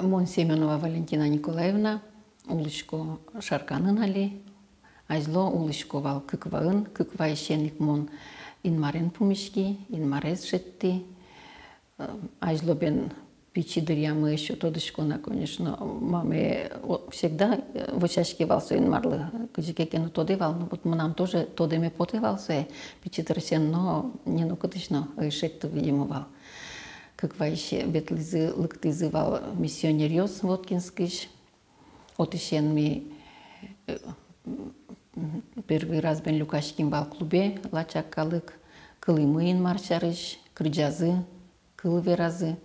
Мон Семенова Валентина Николаевна, улышко шарканын али, ажло улышко вал кыкваын, кыква ишенник мон инмарен пумишки, инмарез шетти, ажло бен пичидырья мы еще тодышкона, конечно, маме всегда в чашке валсо инмарлы, кыжикекену тоды вал, но вот нам тоже тодыме поты валсо, пичидырсен, но не ну кытышно, ишетти видимо вал. Как вообще бетлизы лыктызы вал миссионер Йос Воткинскиш, отишен ми первый раз бен Люкашкин вал клубе, лачак калык, кылымын маршарыш, крыджазы, кылверазы,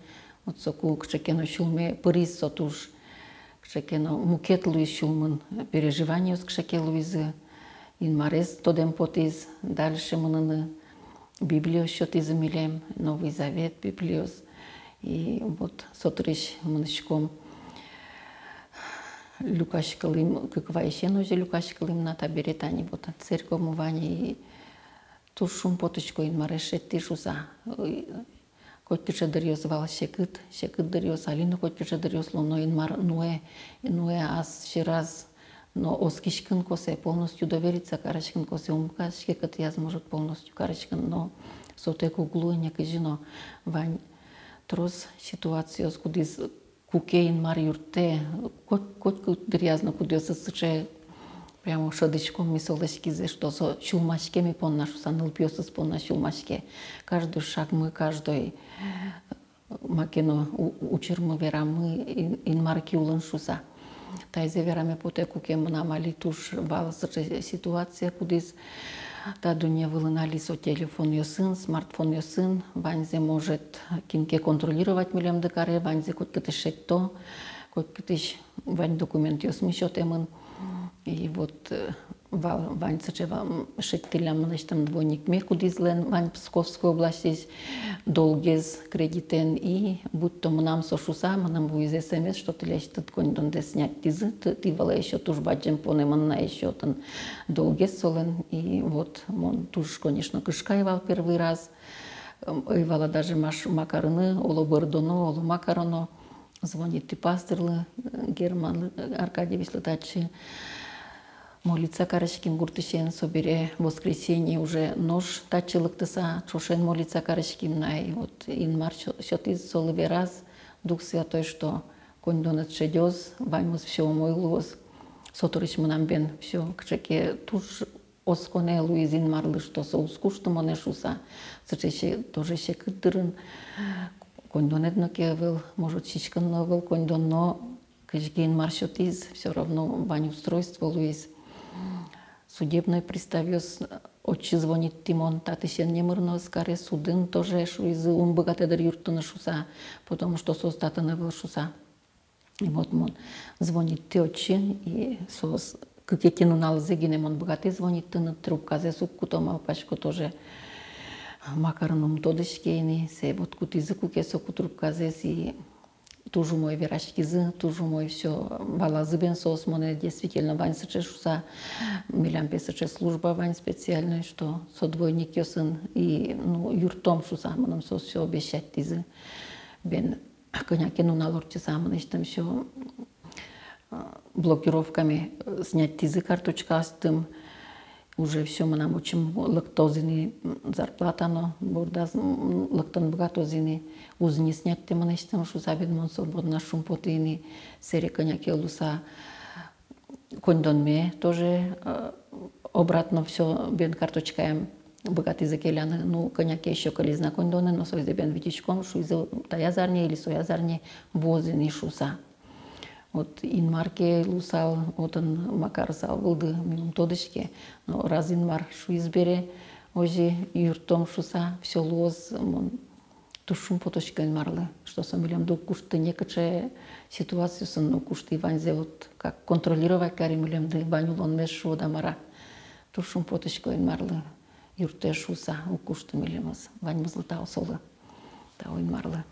вот соку кшекено шулме пырис сотуш, кшекено мукетлуй шулмын переживания с кшекелуизы, инмарес тодем потиз, дальше мыныны Библию счет изумилем, Новый Завет, Библиос. И вот сотрыш мынышком Люкашкалым, как вообще уже Люкашкалым на таберетане, вот церковь мувани и тушум поточко инмарешет тишуза. Хоть пише дарьёс вал шекыт дарьёс, алину хоть пише дарьёс лоно инмар нуэ аз шираз, но оскишкин косе полностью довериться карашкин косе умкашке, как я может полностью карашкин, но сотеку глуйня кажино вань трос ситуация с кудис кукейн мар юрте, хоть дрязно кудёс сыче прямо шадычком мисолочки зе, что со чулмашке ми пон нашу саныл пьёсыз пон на чулмашке. Каждый шаг мы, каждый макено учермы верамы инмарки улан шуса. Тайзе вераме поте куке мнамали туш вала сыче ситуация кудис та дуня вылынали со телефон ёсын, смартфон ёсын, ванзе может кинке контролировать милем декаре, ванзе кот кытышет то, кот кытыш вань документ ёсмы шотемын. И вот вань сыче шеттилям мыныштам двойник ме кудизлен, вань Псковской области долгез кредитен, и будь то мнам сошуса, мнам вуиз СМС, что ты лечь тут конь де снять тизы, ты вала еще туж баджем поне манна еще тан долгез солен, и вот он туж, конечно, кышкаевал первый раз, ивала даже макарыны, оло бордоно, оло макароно, звонит ты пастырлы, Герман Аркадьевич Латачи, молиться карашкин гуртышен собере воскресенье уже нож тачылыктыса, чошен молиться карашкин най, вот инмар счет из солове раз, Дух Святой, что конь донат шедёз, ваймус все мойлуос, соторыч мынам бен все кшеке туш осконе луиз инмарлы, что соускушты монешуса, сычеше тоже ще кыдырын, конь донет но кевел, может чичкан новел, конь дон но кышген маршотиз, все равно вань устройство луиз. Судебной приставёс, отчи звонит Тимон, татышен немырно скаре судын тоже шуизы умбыгатедер юртыны шуса, потому что состатыны был шуса. И вот мон звонит ты отчи, и сос кыкетину налзы гинемон богатый звонит тыны трубказе сукку томал пачку тоже макароном тодышкейни, се вот кутизы куке соку трубказес и тужу мой верашкизы, тужу мой все балазы бен сос, моне действительно вань сыче шуса, милям песыче служба вань специальная, что со двойник ёсын и ну юртом шуса, манам сос все обещать тизы, бен конякину налорчи самын иштем все блокировками снять тизы карточка астым, уже все мы нам учим лактозины зарплата, но бурда лактон богатозины узни снять те мы нечтем, что забед мон свободно шум потыни серия коняки луса кондонме тоже обратно все бен карточкаем богатый закеляны, ну коняки еще колизна кондоны, но свой бен витичком шуизо таязарни или соязарни возины шуса. Вот инмарке лусал, вот он макар сал булды мимо тодышке, но раз инмар шу избере, ожи юртом шуса, все лоз, мон тушум поточка инмарлы, что самилям до кушты некаче ситуацию сон, но кушты ванзе вот как контролировать каримилям да баню лон мешу дамара, тушум поточка инмарлы, юрте шуса, у кушты милимас, вань мазлата осолы, та инмарлы.